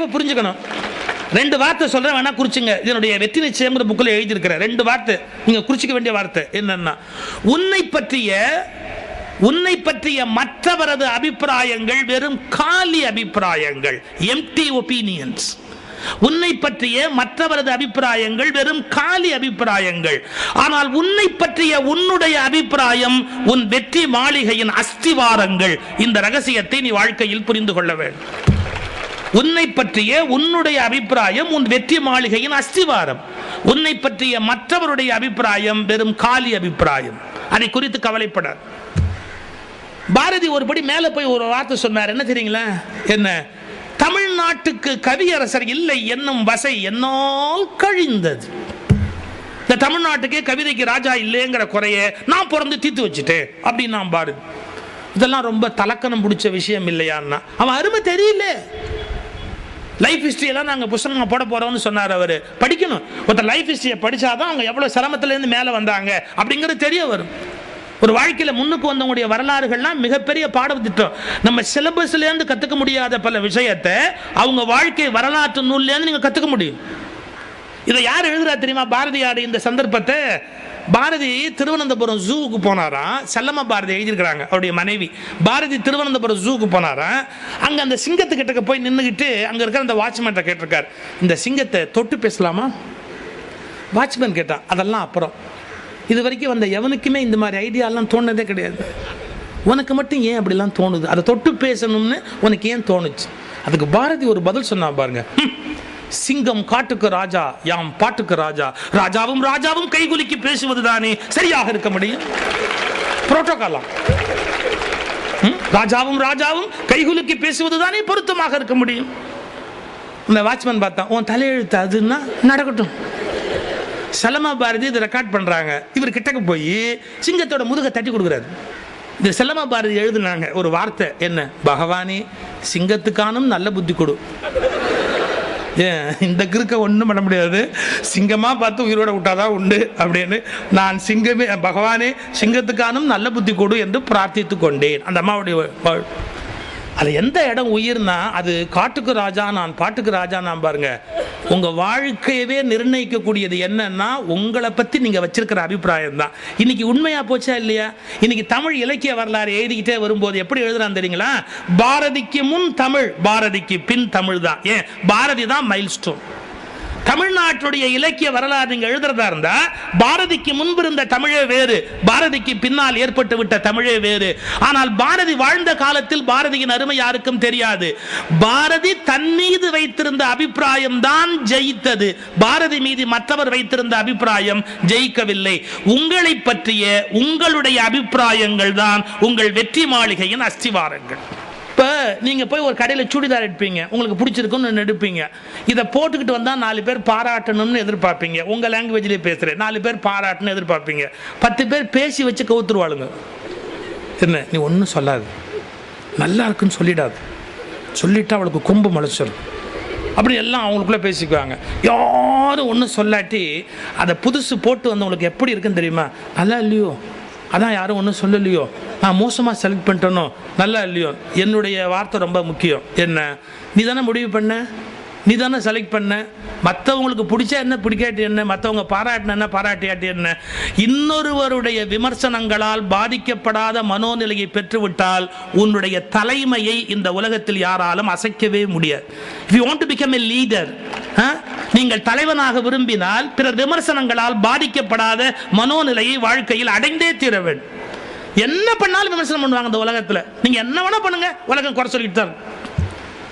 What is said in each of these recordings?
லைஃப்பை புரிஞ்சுக்கணும். 2 வார்த்தை சொல்கிறேன், வேணா குறிச்சுங்க. இதனுடைய வெற்றி நிச்சயம்ங்கிற புக்கில் எழுதியிருக்கிற 2 வார்த்தை நீங்கள் குறிச்சிக்க வேண்டிய வார்த்தை என்னன்னா, உன்னை பற்றிய மற்றவரது அபிப்பிராயங்கள் வெறும் காலி அபிப்பிராயங்கள், எம்டி ஒப்பீனியன்ஸ். உன்னை பற்றிய மற்றவரது அபிப்பிராயங்கள் வெறும் காலி அபிப்பிராயங்கள். ஆனால் உன்னை பற்றிய உன்னுடைய அபிப்பிராயம் உன் வெற்றி மாளிகையின் அஸ்திவாரங்கள். இந்த ரகசியத்தை நீ வாழ்க்கையில் புரிந்து கொள்ள வேண்டும். உன்னை பற்றிய உன்னுடைய அபிப்பிராயம் உன் வெற்றி மாளிகையின் அஸ்திவாரம். உன்னை பற்றிய மற்றவருடைய அபிப்பிராயம் வெறும் காலி அபிப்பிராயம். அதை குறித்து கவலைப்படாது. பாரதி ஒருபடி மேல போய் ஒரு வார்த்தை சொன்னார். என்ன தெரியுங்களா? என்ன? தமிழ்நாட்டுக்கு கவியரசர் இல்லை என்னும் வசை என்னால் கழிந்தது. இந்த தமிழ்நாட்டுக்கே கவிதைக்கு ராஜா இல்லைங்கிற குறைய நான் பிறந்து தீர்த்து வச்சுட்டேன் அப்படின்னு நான் பாரதி. இதெல்லாம் ரொம்ப தலக்கணம் பிடிச்ச விஷயம் இல்லையான்னா, அவன் அருமை தெரியல. லைஃப் ஹிஸ்டரியெல்லாம் நாங்கள் புத்தகமாக போட போகிறோம்னு சொன்னார் அவர். படிக்கணும். ஒருத்தர் லைஃப் ஹிஸ்டரியை படித்தாதான் அவங்க எவ்வளோ சிரமத்திலேருந்து மேலே வந்தாங்க அப்படிங்கிறது தெரிய வரும். ஒரு வாழ்க்கையில் முன்னுக்கு வந்தவங்களுடைய வரலாறுகள்லாம் மிகப்பெரிய பாடத்திட்டம். நம்ம சிலபஸ்லேருந்து கற்றுக்க முடியாத பல விஷயத்தை அவங்க வாழ்க்கை வரலாற்று நூல்லேருந்து நீங்கள் கற்றுக்க முடியும். இதை யார் எழுதுறா தெரியுமா? பாரதியார். இந்த சந்தர்ப்பத்தை பாரதி திருவனந்தபுரம் ஜூவுக்கு போனாராம். செல்லம்மா பாரதி எழுதியிருக்கிறாங்க, அவருடைய மனைவி. பாரதி திருவனந்தபுரம் ஜூவுக்கு போனாராம். அங்கே அந்த சிங்கத்துக்கிட்ட போய் நின்றுக்கிட்டு அங்கே இருக்கிற அந்த வாட்ச்மேன்ட்ட கேட்டிருக்கார், இந்த சிங்கத்தை தொட்டு பேசலாமா? வாட்ச்மேன் கேட்டான், அதெல்லாம் அப்புறம். இது வரைக்கும் வந்த எவனுக்குமே இந்த மாதிரி ஐடியாலாம் தோணுனதே கிடையாது. உனக்கு மட்டும் ஏன் அப்படிலாம் தோணுது? அதை தொட்டு பேசணும்னு உனக்கு ஏன் தோணுச்சு? அதுக்கு பாரதி ஒரு பதில் சொன்னா பாருங்க. சிங்கம் காட்டுக்கு ராஜா, யாம் பாட்டுக்கு ராஜா. ராஜாவும் ராஜாவும் கைகுலுக்கி பேசுவதுதானே சரியாக இருக்க முடியும்? புரோட்டோகாலாம். ராஜாவும் ராஜாவும் கைகுலுக்கி பேசுவதுதானே பொருத்தமாக இருக்க முடியும்? இந்த வாட்ச்மேன் பார்த்தான், உன் தலையெழுத்து அதுன்னா நடக்கட்டும். செல்லம்மா பாரதி இதை ரெக்கார்ட் பண்ணுறாங்க. இவர் கிட்டக்கு போய் சிங்கத்தோட முதுகை தட்டி கொடுக்குறாரு. இந்த செல்லம்மா பாரதி எழுதுனாங்க ஒரு வார்த்தை, என்ன? பகவானே சிங்கத்துக்கானும் நல்ல புத்தி கொடு. ஏன் இந்த கிறுக்க ஒன்றும் பண்ண முடியாது, சிங்கமாக பார்த்து உயிரோட விட்டாதான் உண்டு அப்படின்னு. நான் சிங்கமே, பகவானே சிங்கத்துக்கானும் நல்ல புத்தி கொடு என்று பிரார்த்தித்து கொண்டேன். அந்த அம்மாவுடைய அது எந்த இடம் உயிர்னா அது காட்டுக்கு ராஜா நான் பாட்டுக்கு ராஜா நான் பாருங்க. உங்க வாழ்க்கையவே நிர்ணயிக்கக்கூடியது என்னன்னா உங்களை பத்தி நீங்க வச்சிருக்கிற அபிப்பிராயம் தான். இன்னைக்கு உண்மையா போச்சா இல்லையா? இன்னைக்கு தமிழ் இலக்கிய வரலாறு எழுதிக்கிட்டே வரும்போது எப்படி எழுதுறான் தெரியுங்களா? பாரதிக்கு முன் தமிழ், பாரதிக்கு பின் தமிழ் தான். ஏன்? பாரதி தான் மைல்ஸ்டோன். தமிழ்நாட்டுடைய இலக்கிய வரலாறு நீங்க எழுதுறதா இருந்தா பாரதிக்கு முன்பு இருந்த தமிழே வேறு, பாரதிக்கு பின்னால் ஏற்பட்டு விட்ட தமிழே வேறு. ஆனால் பாரதி வாழ்ந்த காலத்தில் பாரதியின் அருமை யாருக்கும் தெரியாது. பாரதி தன் மீது வைத்திருந்த அபிப்பிராயம் தான் ஜெயித்தது. பாரதி மீது மற்றவர் வைத்திருந்த அபிப்பிராயம் ஜெயிக்கவில்லை. உங்களை பற்றிய உங்களுடைய அபிப்பிராயங்கள் தான் உங்கள் வெற்றி மாளிகையின் அஸ்திவாரங்கள். இப்போ நீங்கள் போய் ஒரு கடையில் சுடிதார் எடுப்பீங்க, உங்களுக்கு பிடிச்சிருக்குன்னு எடுப்பீங்க. இதை போட்டுக்கிட்டு வந்தால் 4 பேர் பாராட்டணும்னு எதிர்பார்ப்பீங்க. உங்கள் லாங்குவேஜ்லேயே பேசுகிறேன், 4 பேர் பாராட்டணும்னு எதிர்பார்ப்பீங்க. 10 பேர் பேசி வச்சு கவுத்துருவாளுங்க. என்ன? நீ ஒன்றும் சொல்லாது, நல்லா இருக்குன்னு சொல்லிடாது, சொல்லிட்டா அவளுக்கு கொம்பு முளைச்சிடும் அப்படி எல்லாம் அவங்களுக்குள்ளே பேசிக்குவாங்க. யாரும் ஒன்றும் சொல்லாட்டி அதை புதுசு போட்டு வந்தவங்களுக்கு எப்படி இருக்குன்னு தெரியுமா? நல்லா இல்லையோ, அதான் யாரும் ஒன்றும் சொல்லலையோ, நான் மோசமாக செலக்ட் பண்ணிட்டேனோ, நல்லா இல்லையோ. என்னுடைய வார்த்தை ரொம்ப முக்கியம். என்ன? நீ தானே முடிவு பண்ண, நீ தானே செலக்ட் பண்ண. மற்றவங்களுக்கு பிடிச்சா என்ன, பிடிக்காட்டி என்ன, மற்றவங்க பாராட்டின என்ன, பாராட்டியாட்டி என்ன. இன்னொருவருடைய விமர்சனங்களால் பாதிக்கப்படாத மனோநிலையை பெற்றுவிட்டால் உன்னுடைய தலைமையை இந்த உலகத்தில் யாராலும் அசைக்கவே முடியாது. If you want to become a leader, நீங்கள் தலைவனாக விரும்பினால் பிறர் விமர்சனங்களால் பாதிக்கப்படாத மனோநிலையை வாழ்க்கையில் அடைந்தே தீர வேண்டும். என்ன பண்ணாலும் விமர்சனம் பண்ணுவாங்க இந்த உலகத்தில். நீங்க என்ன வேணா பண்ணுங்க, உலகம் குறை சொல்லிட்டு தான்.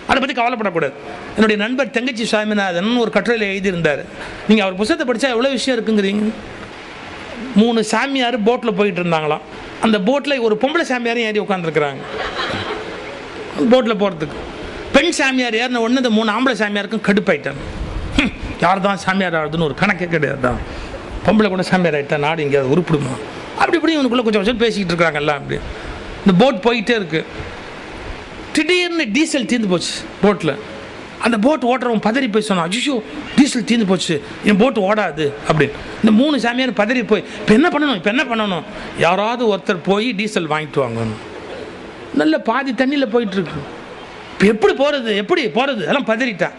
அதை பற்றி கவலைப்படக்கூடாது. என்னுடைய நண்பர் தங்கச்சி சாமிநாதன் ஒரு கட்டுரையில் எழுதியிருந்தார். நீங்கள் அவர் புத்தகத்தை படித்தா எவ்வளோ விஷயம் இருக்குங்கிறீங்க. 3 சாமியார் போட்டில் போயிட்டு இருந்தாங்களாம். அந்த போட்டில் ஒரு பொம்பளை சாமியாரும் ஏறி உட்காந்துருக்குறாங்க போட்டில் போகிறதுக்கு. பெண் சாமியார் ஏறின உடனே இந்த 3 ஆம்பளை சாமியாருக்கும் கடுப்பாயிட்டாங்க. யார் தான் சாமியார் ஆகுதுன்னு ஒரு கணக்கே கிடையாது தான். பொம்பளை கூட சாமியார் ஆகிட்டா நாடு இங்கே உருப்பிடுமா அப்படி இப்படி இவனுக்குள்ளே கொஞ்சம் கொஞ்சம் பேசிக்கிட்டு இருக்கிறாங்கல்ல. அப்படி இந்த போட் போயிட்டே இருக்குது. திடீர்னு டீசல் தீர்ந்து போச்சு போட்டில். அந்த போட் ஓட்டுறவன் பதறி போய் சொன்னான், ஐயோ டீசல் தீர்ந்து போச்சு, என் போட்டு ஓடாது அப்படின்னு. இந்த 3 சாமியார் பதறி போய் இப்போ என்ன பண்ணணும், யாராவது ஒருத்தர் போய் டீசல் வாங்கிட்டு வாங்கணும். நல்ல பாதி தண்ணியில் போயிட்டுருக்கு. எப்படி போகிறது எல்லாம் பதறிட்டான்.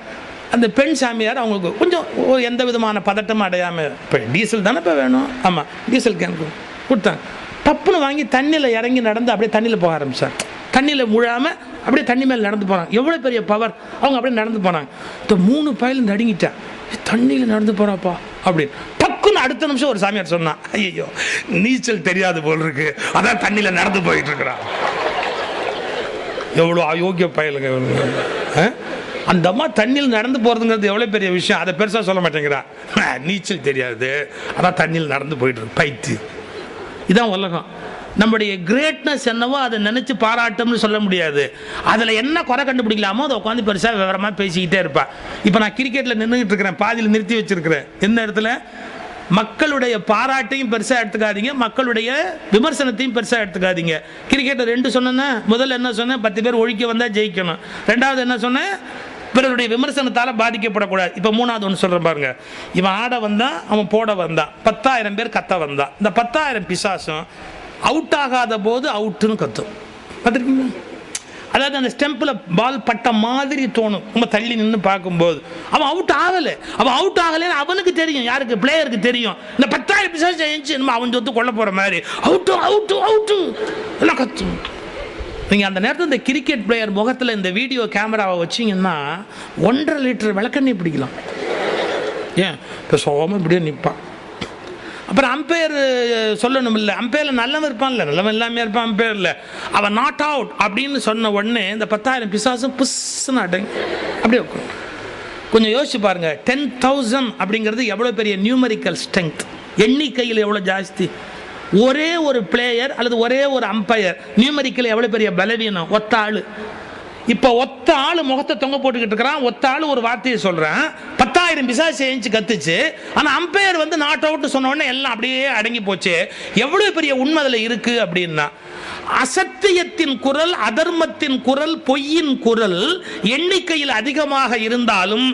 அந்த பெண் சாமியார் அவங்களுக்கு கொஞ்சம் எந்த விதமான பதட்டமும் அடையாமல், இப்போ டீசல் தானே இப்போ வேணும், ஆமாம் டீசல் கேன் கொடுத்தாங்க. டப்புன்னு வாங்கி தண்ணியில் இறங்கி நடந்து அப்படியே தண்ணியில் போக ஆரம்பித்தாங்க. தண்ணியில் முழாமல் அப்படியே தண்ணி மேலே நடந்து போனாங்க. எவ்வளோ பெரிய பவர்! அவங்க அப்படியே நடந்து போனாங்க. இப்போ 3 பயலும் நடுங்கிட்டேன், தண்ணியில் நடந்து போகிறாப்பா அப்படின்னு. டக்குன்னு அடுத்த நிமிஷம் ஒரு சாமியார் சொன்னான், ஐயோ நீச்சல் தெரியாது போல் இருக்கு, அதான் தண்ணியில் நடந்து போயிட்டு இருக்கிறான். எவ்வளோ அயோக்கிய பயலுங்க. அந்த அம்மா தண்ணியில் நடந்து போகிறதுங்கிறது எவ்வளோ பெரிய விஷயம், அதை பெருசாக சொல்ல மாட்டேங்கிறா. நீச்சல் தெரியாது, அதான் தண்ணியில் நடந்து போயிட்டு இருக்கு, பைத்து. இதான் உலகம். நம்முடைய கிரேட்னஸ் என்னவோ அதை நினச்சி பாராட்டம்னு சொல்ல முடியாது. அதில் என்ன குறை கண்டுபிடிக்கலாமோ அதை உட்காந்து பெருசாக விவரமாக பேசிக்கிட்டே இருப்பேன். இப்போ நான் கிரிக்கெட்டில் நின்றுக்கிட்டு இருக்கிறேன், பாதியில் நிறுத்தி வச்சிருக்கிறேன். எந்த இடத்துல? மக்களுடைய பாராட்டையும் பெருசாக எடுத்துக்காதீங்க, மக்களுடைய விமர்சனத்தையும் பெருசாக எடுத்துக்காதீங்க. கிரிக்கெட்டை 2 சொன்னேன்னா, முதல்ல என்ன சொன்னேன், 10 பேர் ஒழிக்க வந்தால் ஜெயிக்கணும். 2வது என்ன சொன்னேன், பிறருடைய விமர்சனத்தால் பாதிக்கப்படக்கூடாது. இப்போ 3வது ஒன்று சொல்கிறேன் பாருங்க. இவன் ஆட வந்தான், அவன் போட வந்தான், 10,000 பேர் கத்த வந்தான். இந்த 10,000 பிசாசும் அவுட் ஆகாத போது அவுட்டுன்னு கத்தும். பார்த்துருக்கீங்க? அதாவது அந்த ஸ்டெம்பில் பால் பட்ட மாதிரி தோணும் ரொம்ப தள்ளி நின்று பார்க்கும்போது. அவன் அவுட் ஆகலைன்னு அவனுக்கு தெரியும், யாருக்கு? பிளேயருக்கு தெரியும். இந்த 10,000 பிசாசு ஜெயிச்சு அவன் சொத்து கொள்ள போகிற மாதிரி அவுட்டு எல்லாம் கத்தும். நீங்கள் அந்த நேரத்தில் இந்த கிரிக்கெட் பிளேயர் முகத்தில் இந்த வீடியோ கேமராவை வச்சிங்கன்னா 1.5 லிட்டர் விளக்கெண்ணெய் பிடிக்கலாம். ஏன் இப்போ சோகமாக இப்படியே நிற்பான். அப்புறம் அம்பையர் சொல்லணும் இல்லை, அம்பையரில் நல்லவன் இருப்பான்ல, நல்லவன் எல்லாமே இருப்பான். அம்பையரில் அவன் நாட் அவுட் அப்படின்னு சொன்ன உடனே இந்த 10,000 பிசாசும் புஷ்ன்னு அடங்கி அப்படியே இருக்கும். கொஞ்சம் யோசிச்சு பாருங்க, 10,000 அப்படிங்கிறது எவ்வளோ பெரிய நியூமரிக்கல் ஸ்ட்ரென்த், எண்ணிக்கையில் எவ்வளோ ஜாஸ்தி. ஒரே ஒரு பிளேயர் அல்லது ஒரே ஒரு அம்பையர் நியூமரிக்கல் எவ்வளோ பெரிய பலவீனம். ஒத்த ஆள். இப்போ ஒத்த ஆள் முகத்தை தொங்க போட்டுக்கிட்டு இருக்கிறான், ஒத்த ஆள் ஒரு வார்த்தையை சொல்கிறான், 10,000 பிசாசு செஞ்சு கத்துச்சு. ஆனால் அம்பையர் வந்து நாட் அவுட் சொன்ன உடனே எல்லாம் அப்படியே அடங்கி போச்சு. எவ்வளோ பெரிய உண்மை அதில் இருக்குது அப்படின்னா, அசத்தியத்தின் குரல், அதர்மத்தின் குரல், பொய்யின் குரல் எண்ணிக்கையில் அதிகமாக இருந்தாலும்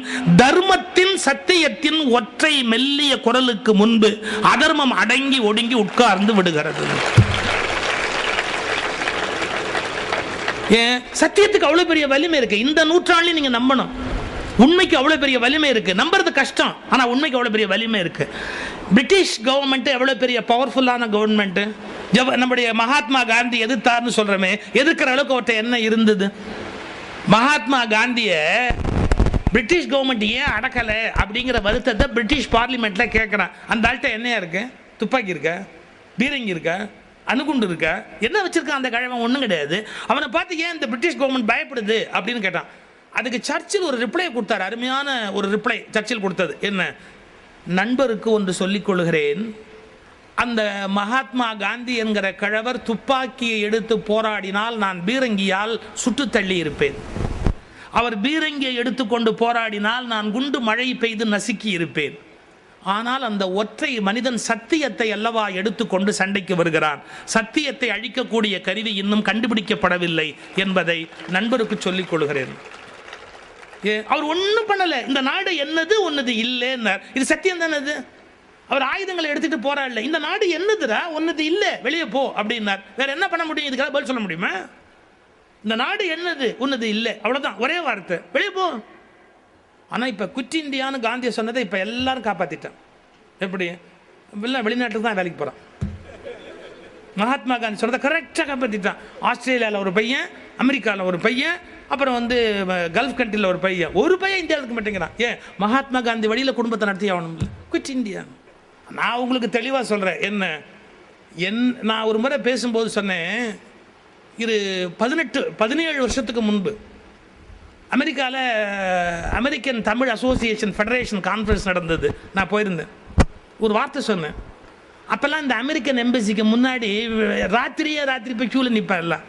தர்மத்தின், சத்தியத்தின் ஒற்றை மெல்லிய குரலுக்கு முன்பு அதர்மம் அடங்கி ஒடுங்கி உட்கார்ந்து விடுகிறது. ஏன்? சத்தியத்துக்கு அவ்வளோ பெரிய வலிமை இருக்கு. இந்த நூற்றாண்டில் நீங்க நம்பணும், உண்மைக்கு அவ்வளோ பெரிய வலிமை இருக்கு. நம்புறது கஷ்டம், ஆனால் உண்மைக்கு அவ்வளோ பெரிய வலிமை இருக்கு. பிரிட்டிஷ் கவர்மெண்ட் எவ்வளோ பெரிய பவர்ஃபுல்லான கவர்மெண்ட். நம்முடைய மகாத்மா காந்தி எதிர்த்தார்னு சொல்றமே, எதிர்க்கிற அளவுக்கு அவர்கிட்ட என்ன இருந்தது? மகாத்மா காந்தியை பிரிட்டிஷ் கவர்மெண்ட் ஏன் அடக்கலை அப்படிங்கிற வருத்தத்தை பிரிட்டிஷ் பார்லிமெண்ட்ல கேட்குறான். அந்த ஆள்கிட்ட என்னையா இருக்கு? துப்பாக்கி இருக்கா? பீரங்கி இருக்கா? அணுகுண்டு இருக்கா? என்ன வச்சிருக்கான் அந்த கிழவன்? ஒன்றும் கிடையாது. அவனை பார்த்து ஏன் இந்த பிரிட்டிஷ் கவர்மெண்ட் பயப்படுது அப்படின்னு கேட்டான். அதுக்கு சர்ச்சில் ஒரு ரிப்ளை கொடுத்தாரு, அருமையான ஒரு ரிப்ளை சர்ச்சில் கொடுத்தது. என்ன? நண்பருக்கு ஒன்று சொல்லிக் கொள்கிறேன், அந்த மகாத்மா காந்தி என்கிற கிழவர் துப்பாக்கியை எடுத்து போராடினால் நான் பீரங்கியால் சுட்டு தள்ளி இருப்பேன். அவர் பீரங்கியை எடுத்துக்கொண்டு போராடினால் நான் குண்டு மழை பெய்து நசுக்கி இருப்பேன். ஆனால் அந்த ஒற்றை மனிதன் சத்தியத்தை அல்லவா எடுத்துக்கொண்டு சண்டைக்கு வருகிறான். சத்தியத்தை அழிக்கக்கூடிய கருவி இன்னும் கண்டுபிடிக்கப்படவில்லை என்பதை நண்பருக்கு சொல்லிக் கொள்கிறேன். அவர் ஒன்றும் பண்ணல. இந்த நாடு என்னது ஒன்னது இல்லைன்னார். இது சத்தியம் தானே? அது அவர் ஆயுதங்களை எடுத்துட்டு போராடல. இந்த நாடு என்னதுடா? ஒன்னது இல்லை, வெளியே போ அப்படின்னார். வேற என்ன பண்ண முடியும்? இதுக்காக பதில் சொல்ல முடியுமா? இந்த நாடு என்னது? ஒன்னது இல்லை, அவ்வளவுதான், ஒரே வார்த்தை, வெளியே போ. ஆனால் இப்போ குட் இந்தியான்னு காந்தியை சொன்னதை இப்போ எல்லாரும் காப்பாற்றிட்டான். எப்படி? வெளிநாட்டுக்கு தான் வேலைக்கு போகிறான். மகாத்மா காந்தி சொன்னதை கரெக்டாக காப்பாற்றிட்டான். ஆஸ்திரேலியாவில் ஒரு பையன், அமெரிக்காவில் ஒரு பையன், அப்புறம் வந்து கல்ஃப் கண்ட்ரியில் ஒரு பையன் இந்தியாவில் இருக்க மாட்டேங்கிறான். ஏன்? மகாத்மா காந்தி வழியில் குடும்பத்தை நடத்தி ஆகணும். இல்லை, குட் இந்தியா. நான் உங்களுக்கு தெளிவாக சொல்கிறேன். நான் ஒரு முறை பேசும்போது சொன்னேன், இது 17 வருஷத்துக்கு முன்பு அமெரிக்காவில் American Tamil association federation conference நடந்தது. நான் போயிருந்தேன். ஒரு வார்த்தை சொன்னேன். அப்போல்லாம் இந்த அமெரிக்கன் எம்பசிக்கு முன்னாடி ராத்திரி போய் க்யூவில் நிற்பான். எல்லாம்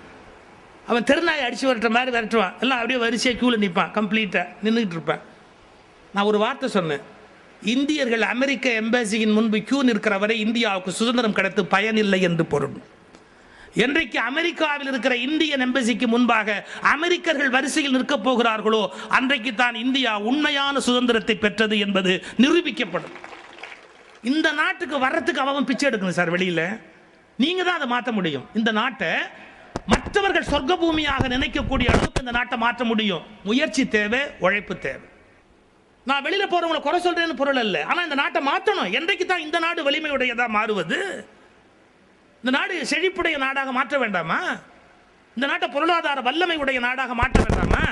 அவன் தெருநாயை அடித்து வரட்டுற மாதிரி விரட்டுவான். எல்லாம் அப்படியே வரிசையாக க்யூவில் நிற்பான், கம்ப்ளீட்டாக நின்றுக்கிட்டு இருப்பேன். நான் ஒரு வார்த்தை சொன்னேன், இந்தியர்கள் அமெரிக்க எம்பசியின் முன்பு க்யூ நிற்கிற வரை இந்தியாவுக்கு சுதந்திரம் கிடைத்து பயனில்லை என்று பொருள். என்றைக்கு அமெரிக்காவில் இருக்கிற இந்தியன் எம்பசிக்கு முன்பாக அமெரிக்கர்கள் வரிசையில் நிற்கப் போகிறார்களோ அன்றைக்கு தான் இந்தியா உண்மையான சுதந்திரத்தை பெற்றது என்பது நிரூபிக்கப்படும். இந்த நாட்டுக்கு வர்றதுக்கு அவன் பிச்சை எடுக்கணும் சார் வெளியில. நீங்க தான் அதை மாற்ற முடியும். இந்த நாட்டை மற்ற மற்றவர்கள் சொர்க்க பூமியாக நினைக்கக்கூடிய அளவுக்கு இந்த நாட்டை மாற்ற முடியும். முயற்சி தேவை, உழைப்பு தேவை. நான் வெளியில போறவங்களை குறை சொல்றேன்னு பொருள் அல்ல. ஆனா இந்த நாட்டை மாற்றணும். என்றைக்கு தான் இந்த நாடு வலிமையுடையதா மாறுவது? இந்த நாடு செழிப்புடைய நாடாக மாற்ற வேண்டாமா? இந்த நாட்டை பொருளாதார வல்லமை உடைய நாடாக மாற்ற வேண்டாமா?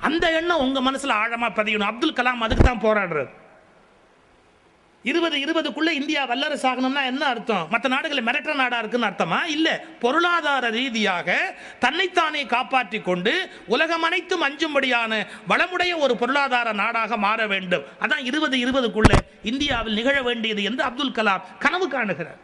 அந்த எண்ணம் உங்க மனசுல ஆழமா பதியணும். அப்துல் கலாம் அதுக்கு தான் போராடுறாரு. 2020க்குள்ள இந்தியா வல்லரசு ஆகணும்னா என்ன அர்த்தம்? மற்ற நாடுகளை மிரட்டுற நாடா இருக்குன்னு அர்த்தமா? இல்ல, பொருளாதார ரீதியாக தன்னைத்தானே காப்பாற்றி கொண்டு உலகம் அனைத்தும் அஞ்சும்படியான வளமுடைய ஒரு பொருளாதார நாடாக மாற வேண்டும். அதான் 2020க்குள்ள இந்தியாவில் நிகழ வேண்டியது என்று அப்துல் கலாம் கனவு காணுகிறார்.